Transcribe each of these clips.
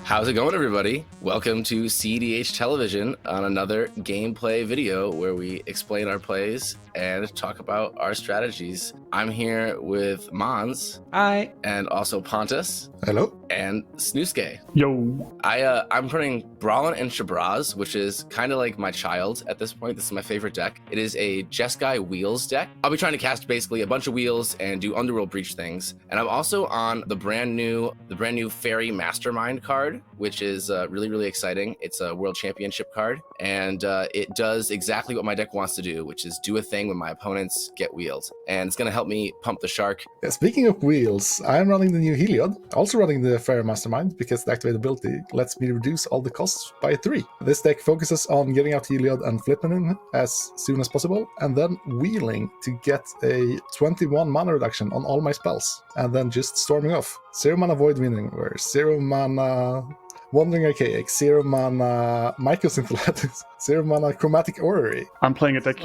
How's it going, everybody? Welcome to cEDH Television on another gameplay video where we explain our plays and talk about our strategies. I'm here with Mons. Hi. And also Pontus. Hello. And Snuske. Yo. I'm running Brallin Shabraz, which is kind of like my child at this point. This is my favorite deck. It is a Jeskai Wheels deck. I'll be trying to cast basically a bunch of wheels and do Underworld Breach things. And I'm also on the brand new Fairy Mastermind card, which is really exciting. It's a World Championship card, and it does exactly what my deck wants to do, which is do a thing when my opponents get wheels. And it's going to help me pump the shark. Yeah, speaking of wheels, I'm running the new Heliod, also running the Fairy Mastermind, because the activated ability lets me reduce all the costs by 3. This deck focuses on getting out Heliod and flipping him as soon as possible, and then wheeling to get a 21 mana reduction on all my spells, and then just storming off. 0 mana Void Winning Wear, 0 mana Wandering Archaic, 0 mana Mycosynth, 0 mana Chromatic Orrery. I'm playing a deck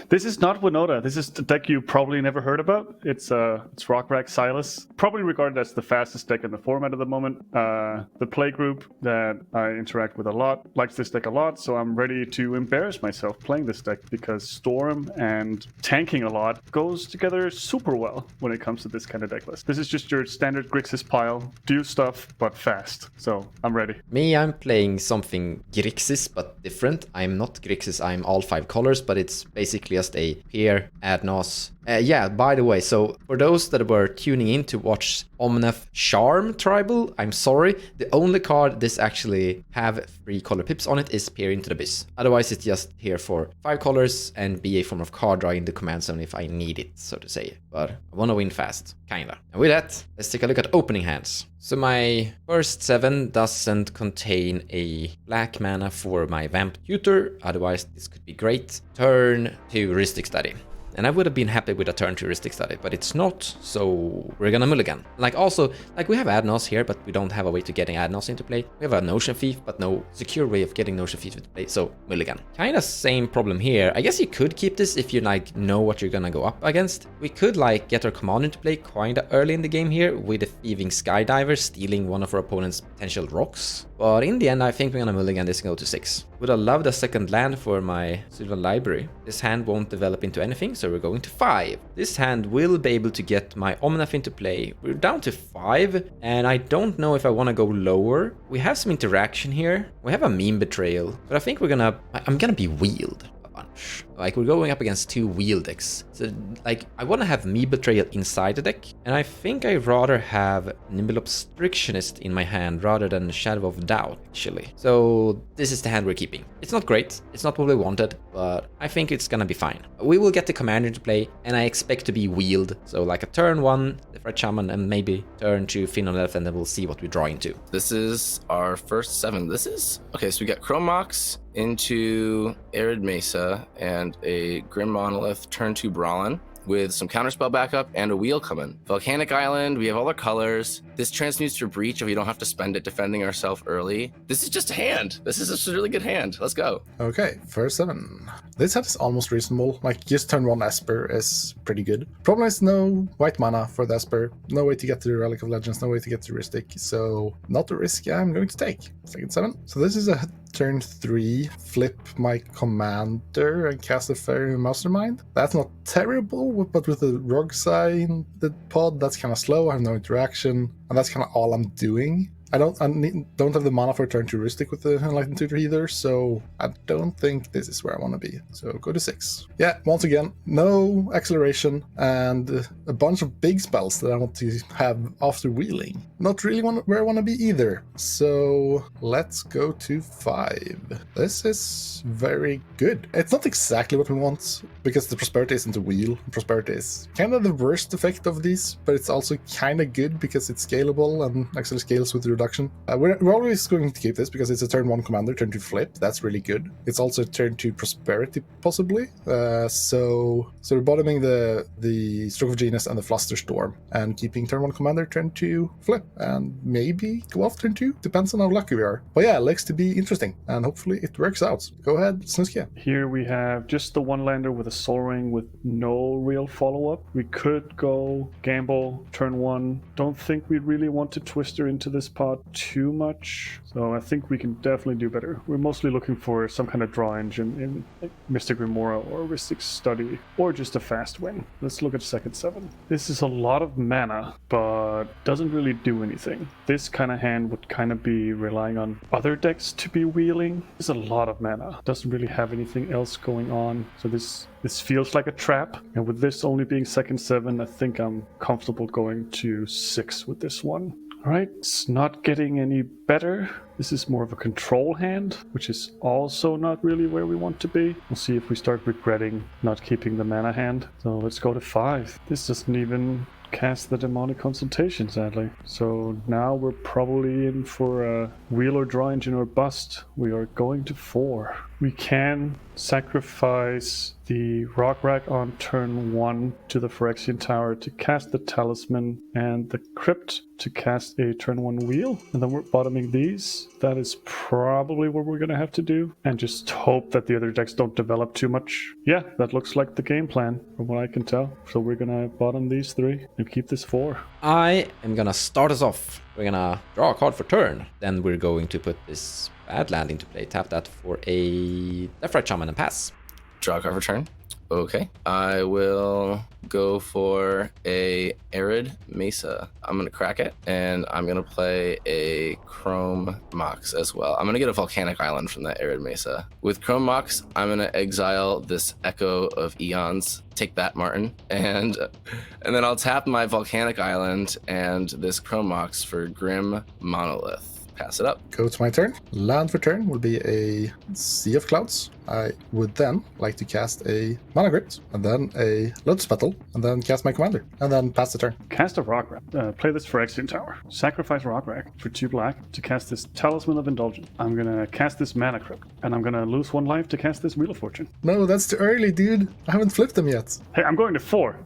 This is not Winota. This is the deck you probably never heard about. It's Rograkh Silas, probably regarded as the fastest deck in the format at the moment. The play group that I interact with a lot likes this deck a lot, so I'm ready to embarrass myself playing this deck because Storm and tanking a lot goes together super well when it comes to this kind of deck list. This is just your standard Grixis pile, do stuff but fast. So I'm ready. Me, I'm playing something Grixis, but different. I'm not Grixis, I'm all 5 colors, but it's basically just a pair Adnos. Yeah, by the way, so for those that were tuning in to watch Omnath Charm Tribal, I'm sorry, the only card this actually have 3 color pips on it is Peer into the Abyss. Otherwise, it's just here for 5 colors and be a form of card draw in the command zone if I need it, so to say. But I want to win fast, kinda. And with that, let's take a look at opening hands. So my first 7 doesn't contain a black mana for my Vamp Tutor, otherwise this could be great. Turn to Heuristic Study. And I would have been happy with a turn to Heuristic Study, but it's not, so we're gonna Mulligan. Also, we have Adnos here, but we don't have a way to getting Adnos into play. We have a Notion Thief, but no secure way of getting Notion Thief into play, so Mulligan. Kinda same problem here. I guess you could keep this if you know what you're gonna go up against. We could get our commander into play kinda early in the game here with the Thieving Skydiver stealing one of our opponent's potential rocks. But in the end, I think we're gonna Mulligan this and go to 6. Would have loved a second land for my Sylvan Library. This hand won't develop into anything, so we're going to 5. This hand will be able to get my Omnath into play. We're down to 5, and I don't know if I want to go lower. We have some interaction here. We have a meme betrayal, but I think I'm gonna be wheeled a bunch. We're going up against 2 wheel decks. So, I want to have me betrayal inside the deck, and I think I'd rather have Nimble Obstructionist in my hand rather than Shadow of Doubt, actually. So this is the hand we're keeping. It's not great, it's not what we wanted, but I think it's gonna be fine. We will get the commander to play, and I expect to be wheeled. So a turn 1, the Red Shaman, and maybe turn 2 Fin on Elf, and then we'll see what we draw into. This is our first 7. Okay, so we got Chrome Mox into Arid Mesa, and a Grim Monolith, turn 2 Brallin, with some counterspell backup and a wheel coming. Volcanic Island, we have all our colors. This transmutes to Breach if we don't have to spend it defending ourselves early. This is just a hand. This is just a really good hand. Let's go. Okay, first 7. This hand is almost reasonable. Just turn 1 Esper is pretty good. Problem is no white mana for the Esper. No way to get to the Relic of Legends, no way to get to Heuristic. So not a risk I'm going to take. Second 7. So this is a turn 3, flip my commander and cast a Fairy Mastermind. That's not terrible, but with the Rog sign, the pod, that's kind of slow. I have no interaction, and that's kind of all I'm doing. I don't have the mana for turn to Heuristic with the Enlightened Tutor either, so I don't think this is where I want to be. So go to 6. Yeah, once again, no acceleration and a bunch of big spells that I want to have after wheeling. Not really where I want to be either. So let's go to 5. This is very good. It's not exactly what we want, because the Prosperity isn't a wheel. Prosperity is kind of the worst effect of these, but it's also kind of good because it's scalable and actually scales with the reduction. We're always going to keep this because it's a turn 1 commander, turn 2 flip. That's really good. It's also turn 2 prosperity, possibly. So we're bottoming the Stroke of Genius and the Flusterstorm and keeping turn 1 commander, turn 2 flip, and maybe go off turn 2. Depends on how lucky we are. But yeah, it looks to be interesting, and hopefully it works out. Go ahead, Snuske. Here we have just the 1 lander with a Soul Ring with no real follow-up. We could go gamble turn 1. Don't think we really want to Twister into this pile. caught too much, so I think we can definitely do better. We're mostly looking for some kind of draw engine in like Mystic Remora or Mystic Study, or just a fast win. Let's look at second 7. This is a lot of mana, but doesn't really do anything. This kind of hand would kind of be relying on other decks to be wheeling. There's a lot of mana. Doesn't really have anything else going on, so this feels like a trap. And with this only being second 7, I think I'm comfortable going to 6 with this one. Alright, it's not getting any better. This is more of a control hand, which is also not really where we want to be. We'll see if we start regretting not keeping the mana hand. So let's go to 5. This doesn't even cast the Demonic Consultation, sadly. So now we're probably in for a wheel or draw engine or bust. We are going to 4. We can sacrifice the Rograkh on turn 1 to the Phyrexian Tower to cast the Talisman, and the Crypt to cast a turn 1 wheel. And then we're bottoming these. That is probably what we're going to have to do. And just hope that the other decks don't develop too much. Yeah, that looks like the game plan from what I can tell. So we're going to bottom these 3 and keep this 4. I am gonna start us off. We're gonna draw a card for turn. Then we're going to put this bad land into play. Tap that for a Deathrite Shaman and pass. Draw a card for turn. Okay. I will go for a Arid Mesa. I'm going to crack it, and I'm going to play a Chrome Mox as well. I'm going to get a Volcanic Island from that Arid Mesa. With Chrome Mox, I'm going to exile this Echo of Eons. Take that, Martin. And then I'll tap my Volcanic Island and this Chrome Mox for Grim Monolith. Pass it up. Go to my turn. Land for turn will be a Sea of Clouds. I would then like to cast a Mana Crypt, and then a Lotus Petal, and then cast my commander, and then pass the turn. Cast a Rograkh. Play this Phyrexian Tower. Sacrifice Rograkh for 2 black to cast this Talisman of Indulgence. I'm going to cast this Mana Crypt, and I'm going to lose 1 life to cast this Wheel of Fortune. No, that's too early, dude. I haven't flipped them yet. Hey, I'm going to 4.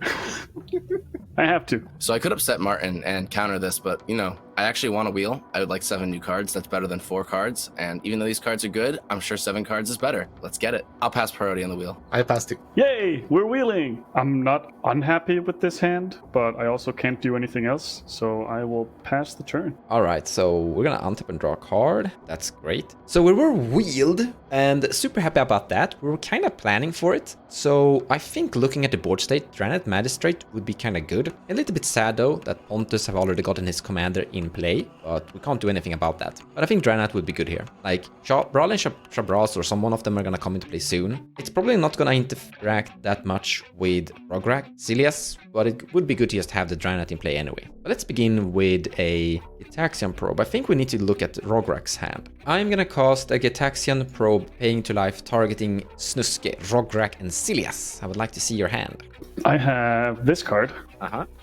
I have to. So I could upset Martin and counter this, but, you know, I actually want a wheel. I would like 7 new cards. That's better than 4 cards. And even though these cards are good, I'm sure 7 cards is better. Let's get it. I'll pass priority on the wheel. I passed it. Yay! We're wheeling! I'm not unhappy with this hand, but I also can't do anything else, so I will pass the turn. Alright, so we're gonna untap and draw a card. That's great. So we were wheeled, and super happy about that. We were kind of planning for it. So I think looking at the board state, Draenei Magistrate would be kind of good. A little bit sad though that Pontus have already gotten his commander in play, but we can't do anything about that. But I think Draenei would be good here. Like Brallin Shabraz or some one of them are gonna come into play soon. It's probably not gonna interact that much with Rograkh, silas, but it would be good to just have the Draenei in play anyway. But let's begin with a Gitaxian Probe. I think we need to look at Rograkh's hand. I'm gonna cast a Gitaxian Probe, paying to life, targeting Snuske, Rograkh, and silas. I would like to see your hand. I have this card,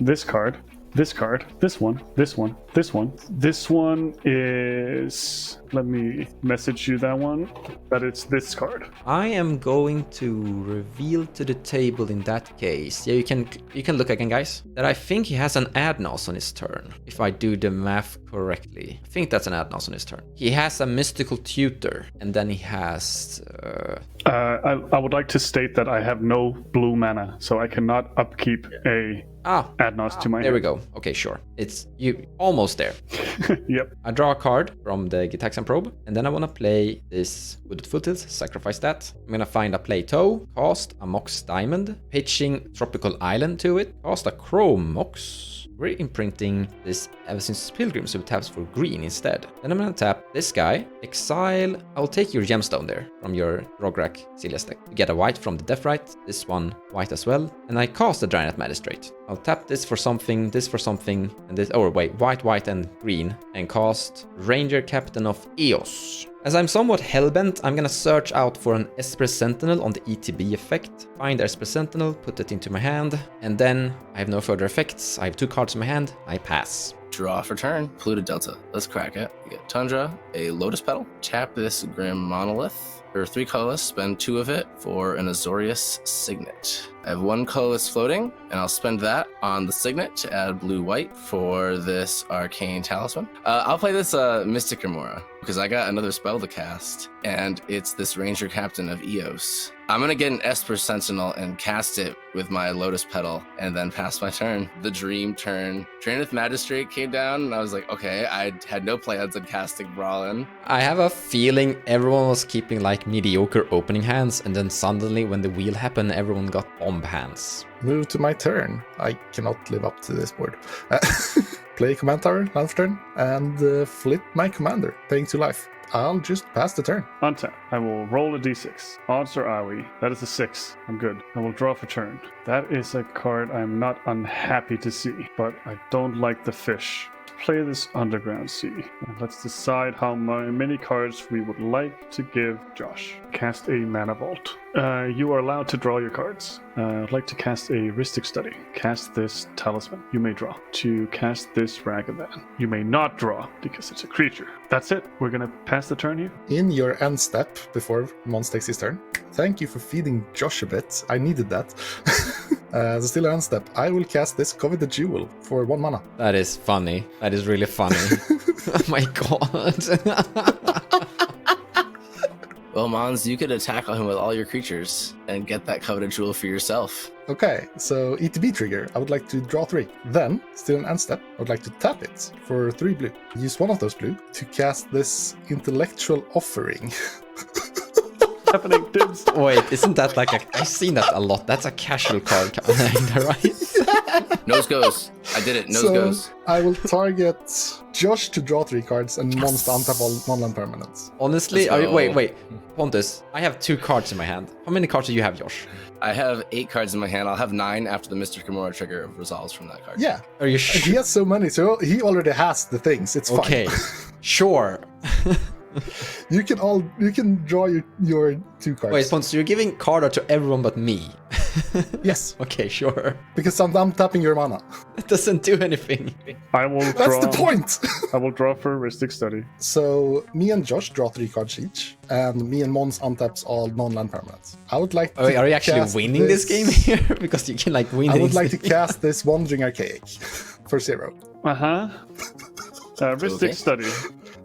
this card, this card, this one, this one, this one. This one is... Let me message you that one. But it's this card. I am going to reveal to the table in that case. Yeah, you can look again, guys. That I think he has an Adnos on his turn. If I do the math correctly. I think that's an Adnos on his turn. He has a Mystical Tutor. And then he has... I would like to state that I have no blue mana. So I cannot upkeep a... Adnos to my There hand. we go. Okay, sure. It's you almost there. Yep. I draw a card from the Gitaxian Probe, and then I want to play this Wooded Foothills, sacrifice that. I'm gonna find a Plateau, cast a Mox Diamond, pitching Tropical Island to it, cast a Chrome Mox. We're imprinting this Ever Since Pilgrim, so it taps for green instead. Then I'm gonna tap this guy, exile. I'll take your gemstone there from your Rograkh silas deck. You get a white from the Deathrite, this one white as well, and I cast the Draenei Magistrate. I'll tap this for something, and this, oh wait, white and green, and cast Ranger Captain of Eos. As I'm somewhat hellbent, I'm gonna search out for an Esper Sentinel on the ETB effect. Find Esper Sentinel, put it into my hand, and then I have no further effects. I have 2 cards in my hand, I pass. Draw for turn. Polluted Delta. Let's crack it. We get Tundra, a Lotus Petal. Tap this Grim Monolith. For 3 colorless, spend 2 of it for an Azorius Signet. I have 1 colorless floating, and I'll spend that on the signet to add blue-white for this arcane talisman. I'll play this Mystic Remora because I got another spell to cast, and it's this Ranger Captain of Eos. I'm gonna get an Esper Sentinel and cast it with my Lotus Petal, and then pass my turn. The dream turn. Draenith Magistrate came down, and I was like, okay, I had no plans on casting Brallin. I have a feeling everyone was keeping like mediocre opening hands, and then suddenly when the wheel happened, everyone got bomb hands. Move to my turn. I cannot live up to this board. Play Command Tower, land for turn, and flip my commander, paying 2 life. I'll just pass the turn. Untap. I will roll a d6. Odds are Aoi. That is a 6. I'm good. I will draw for turn. That is a card I'm not unhappy to see, but I don't like the fish. Play this Underground Sea. And let's decide how many cards we would like to give Josh. Cast a Mana Vault. You are allowed to draw your cards. I'd like to cast a Rhystic Study. Cast this Talisman. You may draw. To cast this Ragavan. You may not draw because it's a creature. That's it. We're gonna pass the turn here. In your end step, before Mons takes his turn, thank you for feeding Josh a bit. I needed that. So still end step. I will cast this Covet the Jewel for 1 mana. That is funny. That is really funny. Oh my god. Well, Mons, you could attack him with all your creatures and get that coveted jewel for yourself. Okay, so ETB trigger. I would like to draw 3. Then, still an end step, I would like to tap it for 3 blue. Use 1 of those blue to cast this Intellectual Offering. Happening, Dibs. Wait, isn't that like a... I've seen that a lot. That's a casual card, kinda, right? Nose goes. I did it. Nose So, goes. I will target Josh to draw 3 cards and Mons to untap all non-land permanents. Honestly, Let's go. wait. Pontus, I have 2 cards in my hand. How many cards do you have, Josh? I have 8 cards in my hand. I'll have 9 after the Mystic Remora trigger resolves from that card. Yeah, Are you he sure? has so many, so he already has the things. It's fine. Okay, sure. You can draw your 2 cards. Wait, Pontus, you're giving card art to everyone but me. Yes, Okay, sure. because I'm tapping your mana. It doesn't do anything. I will That's draw. the point. I will draw for Rhystic Study. So me and Josh draw 3 cards each, and me and Mons untaps all non-land permanents. I would like. Oh, wait, to are you actually cast winning this game here? Because you can like win. I would like to instantly. cast this Wandering Archaic for 0. Uh-huh. Rhystic Okay. Study.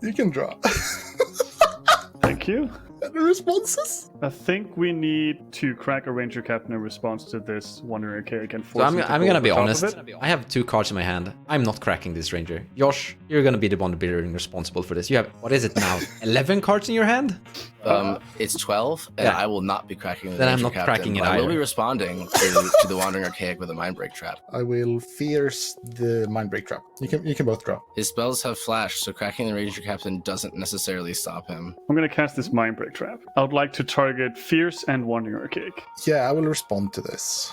You can draw. Thank you. Any responses? I think we need to crack a Ranger Captain in response to this Wandering Archaic and So force I'm him to gonna go be over top of honest. it. I have 2 cards in my hand. I'm not cracking this Ranger. Josh, you're gonna be the one being responsible for this. You have, what is it now? 11 cards in your hand? It's 12, and Yeah. I will not be cracking the Then I'm Ranger not Captain, cracking it but I will either. be responding to the Wandering Archaic with a Mindbreak Trap. I will fierce the Mindbreak Trap. You can both draw. His spells have flash, so cracking the Ranger Captain doesn't necessarily stop him. I'm gonna cast this Mindbreak Trap. I would like to target Fierce and Wandering Archaic. Yeah, I will respond to this.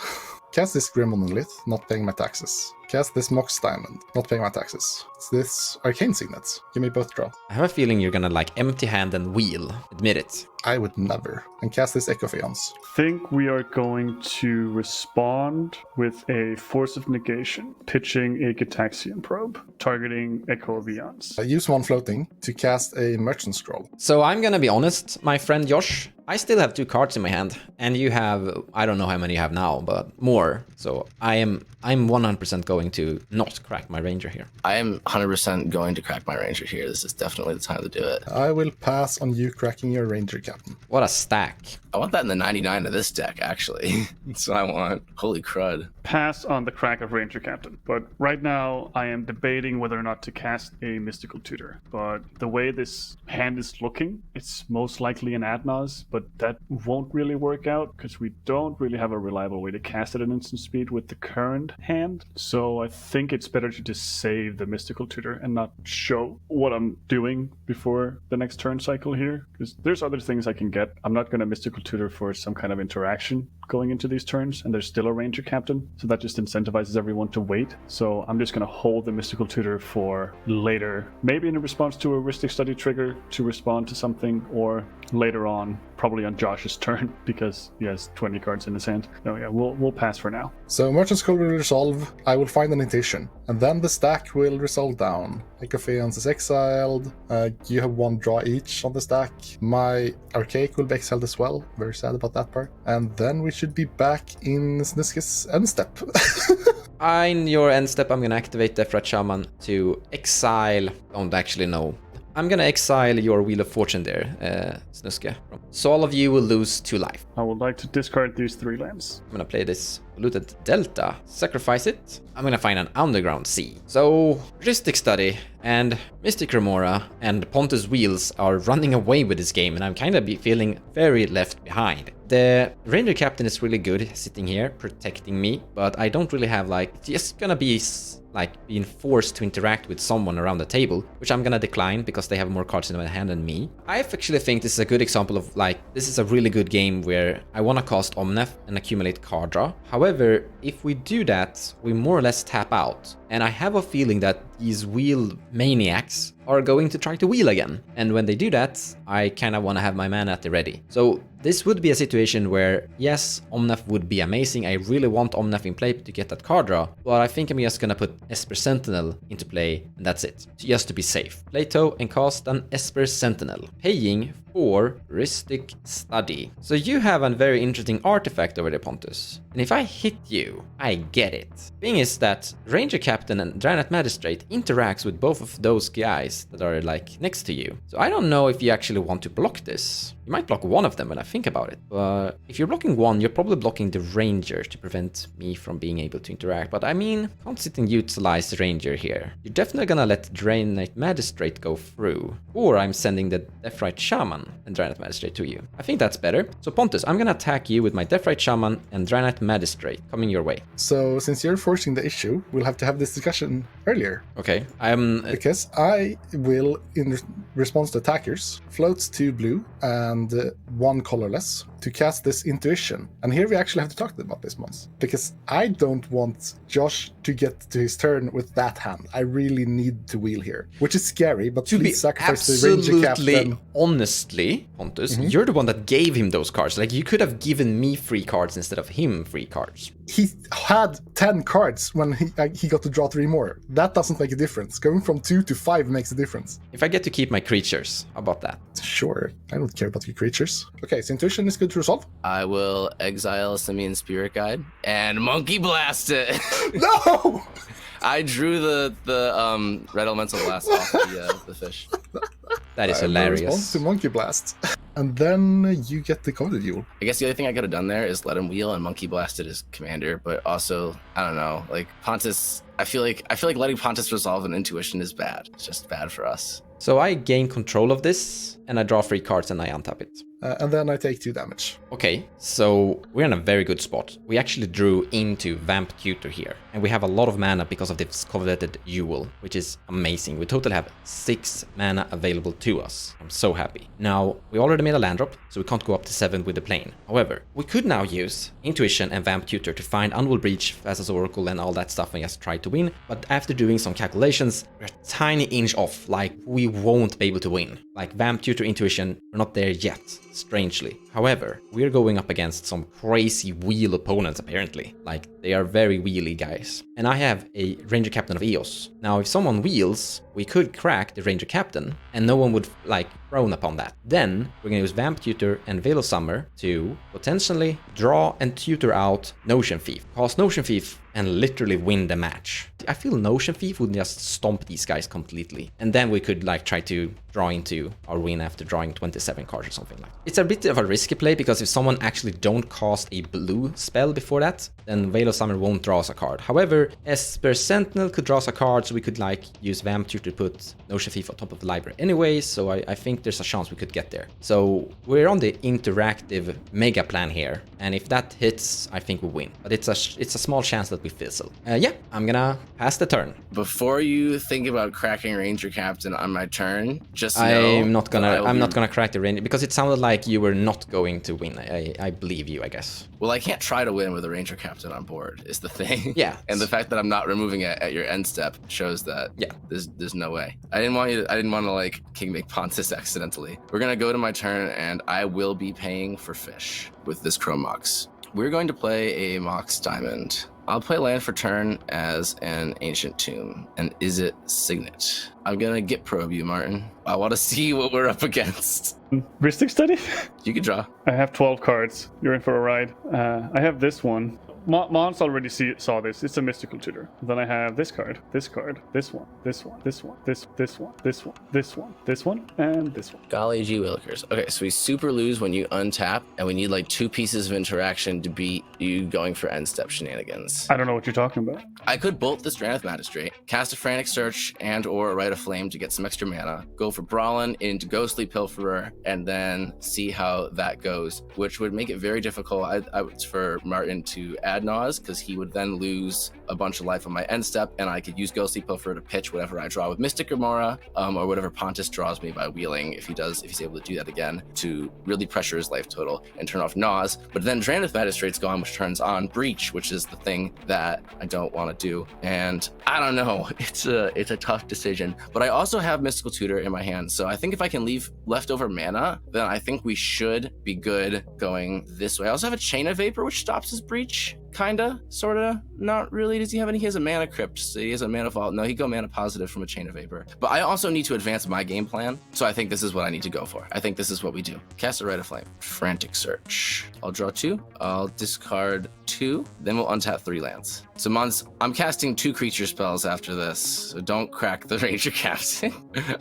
Cast this Grim Monolith, not paying my taxes. Cast this Mox Diamond, not paying my taxes. It's this Arcane Signet. You may both draw. I have a feeling you're gonna like empty hand and wheel. Admit it. I would never. And cast this Echo Fiance. Think we are going to respond with a Force of Negation, pitching a Gitaxian Probe, targeting Echo of Eons. I use 1 floating to cast a Merchant Scroll. So I'm gonna be honest, my friend Josh. I still have 2 cards in my hand, and you have, I don't know how many you have now, but more. So I'm 100% going to not crack my Ranger here. I am 100% going to crack my Ranger here. This is definitely the time to do it. I will pass on you cracking your Ranger Captain. What a stack. I want that in the 99 of this deck, actually. That's what I want. Holy crud. Pass on the crack of Ranger Captain, but right now I am debating whether or not to cast a Mystical Tutor. But the way this hand is looking, it's most likely an Adnaz, but that won't really work out because we don't really have a reliable way to cast it at instant speed with the current hand. So I think it's better to just save the Mystical Tutor and not show what I'm doing before the next turn cycle here, because there's other things I can get. I'm not going to Mystical Tutor for some kind of interaction going into these turns, and there's still a Ranger Captain, so that just incentivizes everyone to wait. So I'm just going to hold the Mystical Tutor for later, maybe in response to a Rhystic Study trigger to respond to something, or later on, probably on Josh's turn, because he has 20 cards in his hand. So yeah, we'll pass for now. So Merchant Scroll will resolve. I will find an Initiation. And then the stack will resolve down. Echo Fiance is exiled. You have 1 draw each on the stack. My Archaic will be exiled as well. Very sad about that part. And then we should be back in Snuske's end step. In your end step, I'm gonna activate Deathrite Shaman to exile. Don't actually know. I'm gonna exile your Wheel of Fortune there, Snuske. So all of you will lose 2 life. I would like to discard these 3 lands. I'm gonna play this polluted Delta, sacrifice it. I'm gonna find an underground sea. So Rhystic Study and Mystic Remora and Pontus Wheels are running away with this game, and I'm kind of feeling very left behind. The Ranger Captain is really good sitting here protecting me, but I don't really have like, it's just gonna be like being forced to interact with someone around the table, which I'm gonna decline because they have more cards in their hand than me. I actually think this is a good example of like, this is a really good game where I wanna cast Omnath and accumulate card draw. However, if we do that, we more or less tap out. And I have a feeling that these wheel maniacs are going to try to wheel again. And when they do that, I kind of want to have my mana at the ready. So this would be a situation where, yes, Omnath would be amazing. I really want Omnath in play to get that card draw. But I think I'm just going to put Esper Sentinel into play, and that's it. Just to be safe. Plato and cast an Esper Sentinel, paying for Rhystic Study. So you have a very interesting artifact over there, Pontus. And if I hit you, I get it. Thing is that Ranger Captain and Draenei Magistrate interacts with both of those guys that are like next to you. So I don't know if you actually want to block this. You might block one of them when I think about it. But if you're blocking one, you're probably blocking the Ranger to prevent me from being able to interact. But I mean, can't sit and utilize the Ranger here. You're definitely gonna let Draenei Magistrate go through. Or I'm sending the Deathrite Shaman and Draenei Magistrate to you. I think that's better. So Pontus, I'm gonna attack you with my Deathrite Shaman and Draenei Magistrate coming your way. So since you're forcing the issue, we'll have to have this discussion earlier. Okay, because I will, in response to attackers, floats 2 blue and 1 colorless to cast this Intuition. And here we actually have to talk about this once, because I don't want Josh to get to his turn with that hand. I really need to wheel here, which is scary, but to be sacrifice the Ranger Captain. Honestly, Pontus, you're the one that gave him those cards. Like, you could have given me free cards instead of him free cards. He had 10 cards when he got to draw 3 more. That doesn't make a difference. Going from 2 to 5 makes a difference. If I get to keep my creatures, how about that? Sure, I don't care about your creatures. Okay, so Intuition is good to resolve. I will exile Simian Spirit Guide and Monkey Blast it. No! I drew the Red Elemental Blast off the fish. That is Response hilarious. to Monkey Blast. And then you get the Comedy Duel. I guess the other thing I could have done there is let him wheel and Monkey Blasted his commander, but also, I don't know, like Pontus, I feel like letting Pontus resolve an Intuition is bad. It's just bad for us. So I gain control of this, and I draw 3 cards and I untap it. And then I take 2 damage. Okay, so we're in a very good spot. We actually drew into Vamp Tutor here, and we have a lot of mana because of this coveted Jewel, which is amazing. We totally have 6 mana available to us. I'm so happy. Now, we already made a land drop, so we can't go up to 7 with the plane. However, we could now use Intuition and Vamp Tutor to find Unwell Breach, Fastest Oracle, and all that stuff and just try to win. But after doing some calculations, we're a tiny inch off, like we won't be able to win. Like Vamp Tutor, Intuition, we're not there yet, strangely. However, we're going up against some crazy wheel opponents apparently. Like, they are very wheelie guys. And I have a Ranger Captain of Eos. Now, if someone wheels, we could crack the Ranger Captain, and no one would, like, frown upon that. Then, we're gonna use Vamp Tutor and Veil of Summer to potentially draw and tutor out Notion Thief. Cast Notion Thief and literally win the match. I feel Notion Thief would just stomp these guys completely. And then we could, like, try to draw into our win after drawing 27 cards or something like that. It's a bit of a risky play, because if someone actually don't cast a blue spell before that, then Veil of Summer won't draw us a card. However, Esper Sentinel could draw us a card, so we could, like, use Vamp Tutor to put Notion Thief on top of the library anyway, so I think there's a chance we could get there. So we're on the interactive mega plan here, and if that hits, I think we win. But it's a small chance that we fizzle. Yeah, I'm gonna pass the turn. Before you think about cracking Ranger Captain on my turn, just know I'm not gonna crack the Ranger, because it sounded like you were not going to win. I believe you, I guess. Well, I can't try to win with a Ranger Captain on board, is the thing. Yeah. And the fact that I'm not removing it at your end step shows that there's no way. I didn't want to like King make Pontus accidentally. We're gonna go to my turn, and I will be paying for fish with this Chrome Mox. We're going to play a Mox Diamond. I'll play land for turn as an Ancient Tomb. And is it Signet? I'm gonna Git probe you, Martin. I want to see what we're up against. Ristic Study? You can draw. I have 12 cards. You're in for a ride. I have this one. Mons already saw this. It's a mystical tutor. Then I have this card, this one, this one, this one, this one, this one, this one, this one, and this one. Golly gee willikers. Okay, so we super lose when you untap, and we need like 2 pieces of interaction to beat you going for end step shenanigans. I don't know what you're talking about. I could bolt this Drannith Magistrate, cast a Frantic Search and or Rite of Flame to get some extra mana, go for Brallin into Ghostly Pilferer, and then see how that goes, which would make it very difficult for Martin to add Naws, because he would then lose a bunch of life on my end step, and I could use Ghostly Pilferer to pitch whatever I draw with Mystic Gamora, or whatever Pontus draws me by wheeling, if he's able to do that again, to really pressure his life total and turn off Naws. But then Drannith Magistrate's gone, which turns on Breach, which is the thing that I don't want to do. And I don't know, it's a tough decision. But I also have Mystical Tutor in my hand, so I think if I can leave leftover mana, then I think we should be good going this way. I also have a Chain of Vapor, which stops his Breach. Kinda, sorta, not really. Does he have any? He has a Mana Crypt, so he has a Mana Vault. No, he'd go Mana Positive from a Chain of Vapor. But I also need to advance my game plan, so I think this is what I need to go for. I think this is what we do. Cast a Rite of Flame. Frantic Search. I'll draw 2. I'll discard 2. Then we'll untap 3 lands. So Mons, I'm casting 2 creature spells after this, so don't crack the Ranger Captain.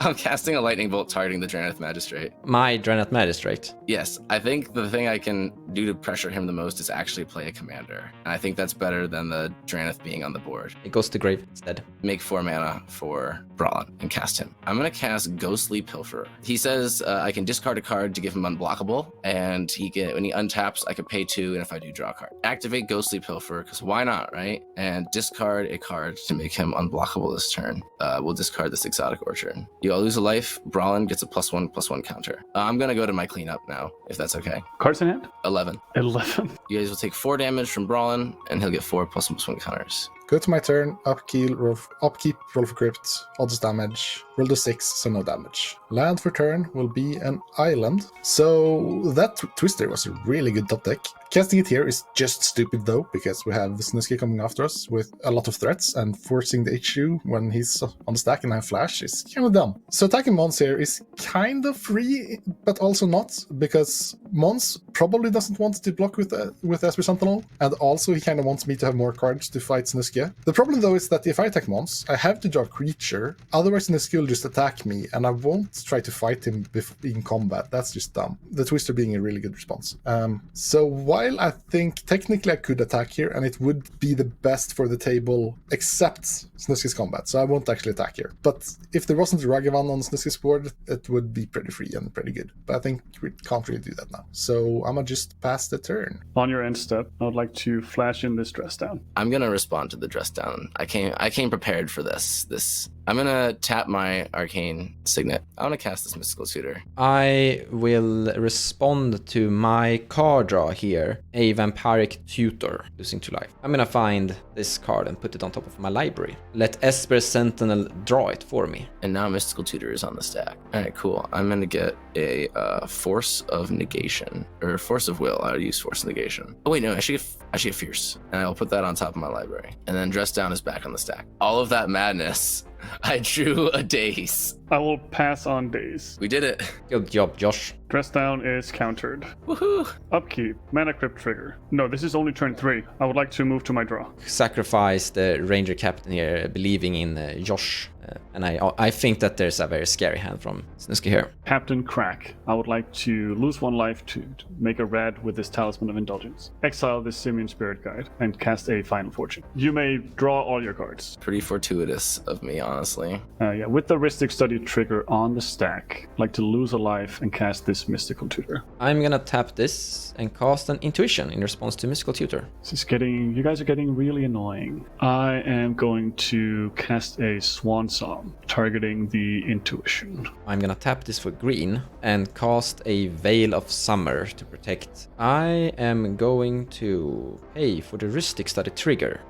I'm casting a Lightning Bolt targeting the Drannith Magistrate. My Drannith Magistrate. Yes, I think the thing I can do to pressure him the most is actually play a commander. And I think that's better than the Drannith being on the board. It goes to grave instead. Make 4 mana for Brallin and cast him. I'm going to cast Ghostly Pilferer. He says I can discard a card to give him unblockable, and when he untaps, I can pay 2, and if I do, draw a card. Activate Ghostly Pilferer, because why not, right? And discard a card to make him unblockable this turn. We'll discard this Exotic Orchard. You all lose a life. Brallin gets a +1/+1 counter. I'm going to go to my cleanup now, if that's okay. Cards in hand? 11. 11. You guys will take 4 damage from Brallin, and he'll get 4 +1/+1 counters. Go to my turn, upkeep, roll for crypt, odds damage, roll the 6, so no damage. Land for turn will be an island. So that Twister was a really good top deck. Casting it here is just stupid though, because we have Snuske coming after us with a lot of threats, and forcing the issue when he's on the stack and I have flash is kind of dumb. So attacking Mons here is kind of free, but also not, because Mons probably doesn't want to block with Esper Sentinel, and also he kind of wants me to have more cards to fight Snuske. The problem though is that if I attack Mons, I have to draw a creature, otherwise Snuske will just attack me, and I won't try to fight him in combat. That's just dumb. The Twister being a really good response. So while I think technically I could attack here, and it would be the best for the table, except Snuske's combat, so I won't actually attack here. But if there wasn't a Ragavan on Snuske's board, it would be pretty free and pretty good. But I think we can't really do that now. So I'm gonna just pass the turn. On your end step, I would like to flash in this Dress Down. I'm gonna respond to the Dress Down. I came prepared for this. I'm gonna tap my Arcane Signet. I wanna cast this Mystical Tutor. I will respond to my card draw here, a Vampiric Tutor, losing 2 life. I'm gonna find this card and put it on top of my library. Let Esper Sentinel draw it for me. And now Mystical Tutor is on the stack. All right, cool. I'm gonna get a Force of Negation, or Force of Will. I'll use Force of Negation. Oh wait, no, I should get Fierce, and I'll put that on top of my library. And then Dress Down is back on the stack. All of that madness. I drew a Daze. I will pass on Daze. We did it. Good job, Josh. Dress Down is countered. Woohoo! Upkeep. Mana Crypt trigger. No, this is only turn 3. I would like to move to my draw. Sacrifice the Ranger Captain here, believing in Josh. And I think that there's a very scary hand from Snuske here. Captain Crack. I would like to lose 1 life to make a red with this Talisman of Indulgence. Exile this Simian Spirit Guide and cast a Final Fortune. You may draw all your cards. Pretty fortuitous of me, honestly. Yeah, with the Ristic Study trigger on the stack, I'd like to lose a life and cast this Mystical Tutor. I'm gonna tap this and cast an Intuition in response to Mystical Tutor. You guys are getting really annoying. I am going to cast a Swan Song, targeting the Intuition. I'm gonna tap this for green and cast a Veil of Summer to protect. I am going to pay for the Ristic Study trigger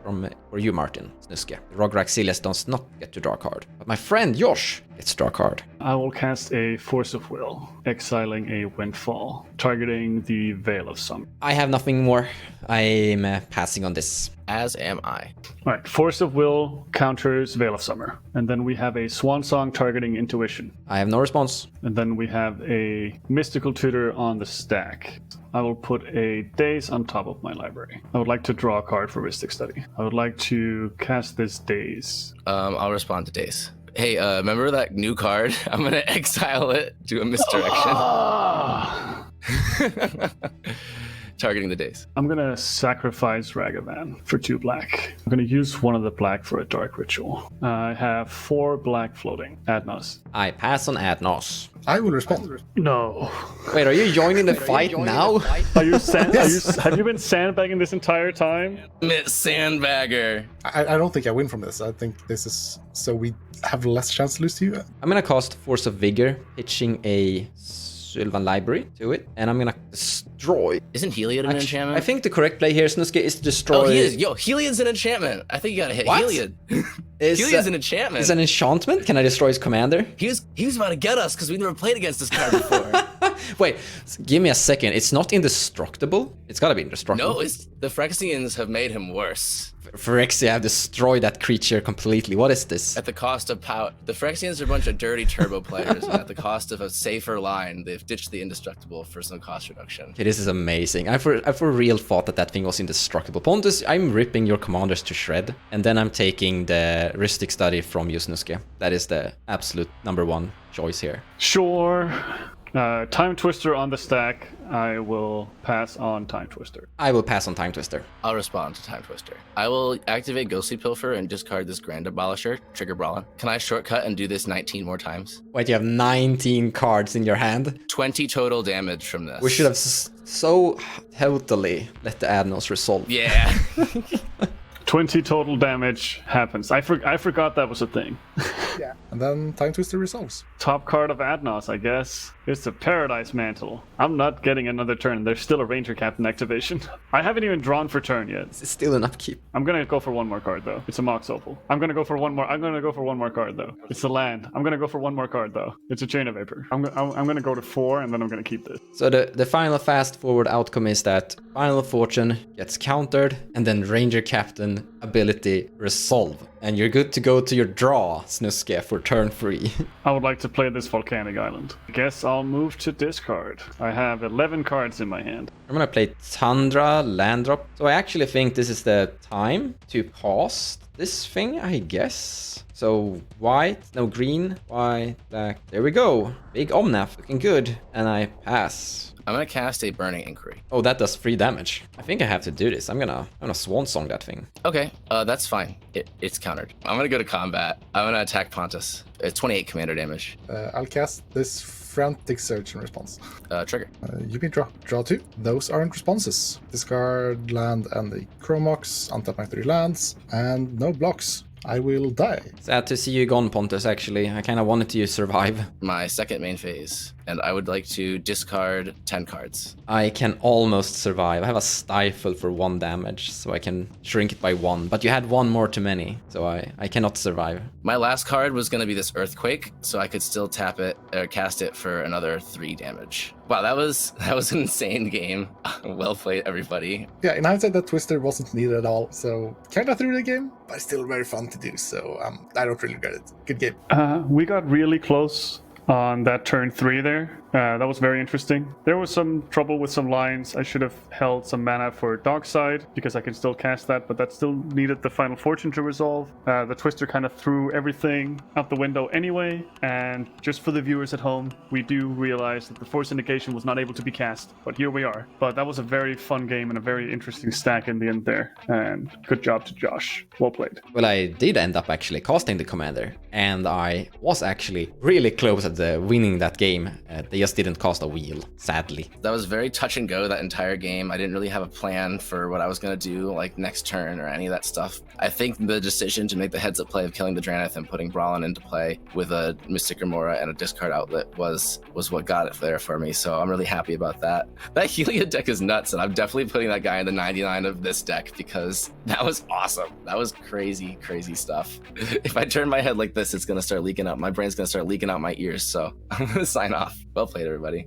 for you, Martin Snuske. Rograkh silas does not get to draw a card. But my friend Josh, Let's draw a card. I will cast a Force of Will, exiling a Windfall, targeting the Veil of Summer. I have nothing more. I'm passing on this. As am I. All right, Force of Will counters Veil of Summer. And then we have a Swan Song targeting Intuition. I have no response. And then we have a Mystical Tutor on the stack. I will put a Daze on top of my library. I would like to draw a card for Rhystic Study. I would like to cast this Daze. I'll respond to Daze. Hey, remember that new card? I'm gonna exile it, do a misdirection. Targeting the Daze. I'm gonna sacrifice Ragavan for 2 black. I'm gonna use 1 of the black for a dark ritual. I have 4 black floating. Adnos. I pass on Adnos. I will respond. No. Wait, are you joining the fight now? Have you been sandbagging this entire time? Miss Sandbagger. I don't think I win from this. I think this is so we have less chance to lose to you. I'm gonna cast Force of Vigor, pitching a Sylvan Library to it, and I'm gonna destroy. Isn't Heliod an enchantment? I think the correct play here, Snuske, is to destroy. Oh, he is. Yo, Heliod's an enchantment. I think you gotta hit What? Heliod. Is, Heliod's an enchantment. Is an enchantment? Can I destroy his commander? He was about to get us because we never played against this card before. Wait, give me a second. It's not indestructible? It's gotta be indestructible. No, the Phyrexians have made him worse. Phyrexia have destroyed that creature completely. What is this? At the cost of power. The Phyrexians are a bunch of dirty turbo players, and at the cost of a safer line, they've ditched the indestructible for some cost reduction. Okay, this is amazing. I for real thought that thing was indestructible. Pontus, I'm ripping your commanders to shred, and then I'm taking the Rhystic Study from you, Snuske. That is the absolute #1 choice here. Sure. Time Twister on the stack. I will pass on Time Twister. I will pass on Time Twister. I'll respond to Time Twister. I will activate Ghostly Pilfer and discard this Grand Abolisher, trigger Brallin. Can I shortcut and do this 19 more times? Wait, you have 19 cards in your hand? 20 total damage from this. We should have so totally let the Adnos resolve. Yeah. 20 total damage happens. I forgot that was a thing. Yeah. And then Time Twister resolves. Top card of Adnos, I guess. It's a Paradise Mantle. I'm not getting another turn. There's still a Ranger Captain activation. I haven't even drawn for turn yet. It's still an upkeep. I'm gonna go for 1 more card though. It's a Mox Opal. I'm gonna go for one more card though. It's a land. I'm gonna go for 1 more card though. It's a Chain of Vapor. I'm gonna go to 4 and then I'm gonna keep this. So the final fast forward outcome is that Final Fortune gets countered and then Ranger Captain ability resolve. And you're good to go to your draw, Snuske, for turn 3. I would like to play this Volcanic Island. Guess I'll move to discard. I have 11 cards in my hand. I'm gonna play Tundra land drop. So I actually think this is the time to pause this thing, I guess. So white, no green, white, black. There we go. Big Omnath, looking good. And I pass. I'm gonna cast a Burning Inquiry. Oh, that does 3 damage. I think I have to do this. I'm gonna Swan Song that thing. Okay, that's fine. It's countered. I'm gonna go to combat. I'm gonna attack Pontus. It's 28 commander damage. I'll cast this Frantic Search in response. Trigger. You can draw 2. Those aren't responses. Discard land and the Chromox, untap my 3 lands, and no blocks. I will die. Sad to see you gone, Pontus, actually. I kind of wanted you to survive. My second main phase, and I would like to discard 10 cards. I can almost survive. I have a Stifle for 1 damage, so I can shrink it by 1. But you had 1 more too many, so I cannot survive. My last card was going to be this Earthquake, so I could still tap it, or cast it for another 3 damage. Wow, that was an insane game. Well played, everybody. Yeah, in hindsight, that Twister wasn't needed at all, so kind of threw the game, but still very fun to do, so I don't really regret it. Good game. We got really close on that turn 3 there. That was very interesting. There was some trouble with some lines. I should have held some mana for Darkside because I can still cast that, but that still needed the Final Fortune to resolve. The Twister kind of threw everything out the window anyway, and just for the viewers at home, we do realize that the Force Indication was not able to be cast, but here we are. But that was a very fun game and a very interesting stack in the end there, and good job to Josh. Well played. Well, I did end up actually casting the commander, and I was actually really close at and winning that game. They just didn't cast a wheel, sadly. That was very touch and go that entire game. I didn't really have a plan for what I was going to do, like next turn or any of that stuff. I think the decision to make the heads-up play of killing the Drannith and putting Brallin into play with a Mystic Remora and a discard outlet was what got it there for me, so I'm really happy about that. That Heliod deck is nuts, and I'm definitely putting that guy in the 99 of this deck because that was awesome. That was crazy, crazy stuff. If I turn my head like this, it's going to start leaking out. My brain's going to start leaking out my ears, so I'm going to sign off. Well played, everybody.